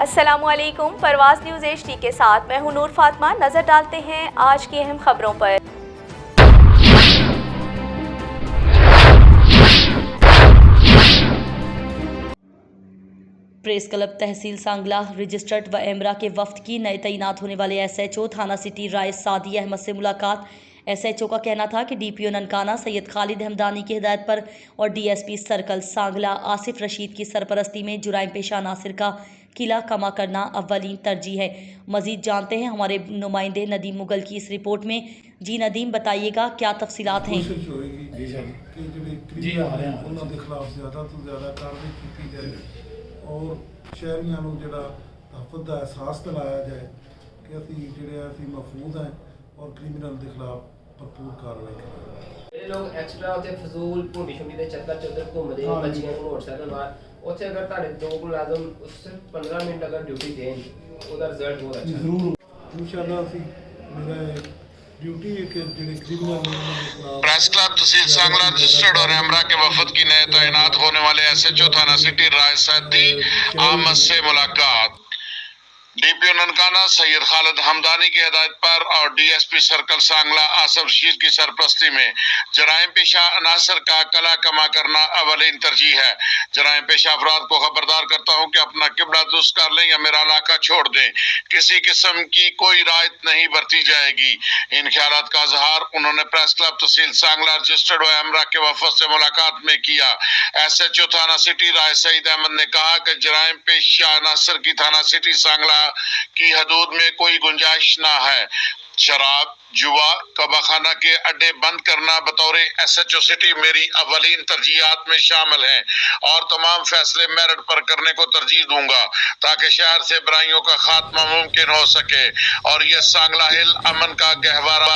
अस्सलामु अलैकुम। परवाज़ news HD के साथ मैं हूं नूर फातिमा। नज़र डालते हैं आज की अहम खबरों पर। प्रेस क्लब तहसील सांगला रजिस्ट्रर्ड व एमरा के वफ्द की नए तैनात होने वाले SHO थाना सिटी राय सादी अहमद से मुलाकात। SHO का कहना था कि DPO ननकाना सैयद खालिद हमदानी की हिदायत पर और DSP सर्कल सांगला आसिफ रशीद की सरपरस्ती में जुराइम पेशा नासिर का किला कमा करना अव्वलीन तरजीह है। मजीद जानते हैं हमारे नुमाइंदे नदीम मुगल की इस रिपोर्ट में। जी नदीम, बताइएगा क्या तफसीलात हैं। और शहरियों को जो तहफ़्फ़ुज़ का एहसास दिलाया जाए कि असी जो महफूज हैं और क्रिमिनल के खिलाफ भरपूर कार्रवाई करें। लोग एक्स्ट्रा उत्थे फजूल भूमि शुमी के चक्कर च उधर घूमते हैं बच्चियों को मोटरसाइकिल मार उत्थे अगर तुहाडे दो मुलाजम सिर्फ 15 मिनट अगर ड्यूटी दें उसका रिजल्ट बहुत अच्छा जरूर इंशाअल्लाह असी मेरा ड्यूटी एक जो क्रिमिनल प्रेस क्लब तहसील सांगला रजिस्टर्ड और एमरा के वफद की नए तैनात होने वाले SHO थाना सिटी राय सादी अहमद से मुलाकात। DPO ननकाना सैयद खालिद हमदानी की हिदायत पर और DSP सर्कल सांगला आसिफ रशीद की सरपरस्ती में जराइम पेशा अनासर का कला कमा करना अवलीन तरजीह है। जराइम पेशा अफराद को खबरदार करता हूँ कि अपना किबला दुरुस्त कर लें या मेरा इलाका छोड़ दें। किसी किस्म की कोई रायत नहीं बरती जाएगी। इन ख्यालात का इजहार उन्होंने प्रेस क्लब तहसील सांगला रजिस्टर्ड व एमरा के वफद से मुलाकात में किया। SHO थाना सिटी राय सईद अहमद ने कहा कि जराइम पेशा अनासर की थाना सिटी सांगला की हदूद में कोई गुंजाइश ना है। शराब, जुआ, कबाखाना के अड्डे बंद करना बतौर SHO सिटी मेरी अवलीन तरजीहात में शामिल है और तमाम फैसले मेरिट पर करने को तरजीह दूंगा ताकि शहर से बुराइयों का खात्मा मुमकिन हो सके और यह सांगला हिल अमन का गहवारा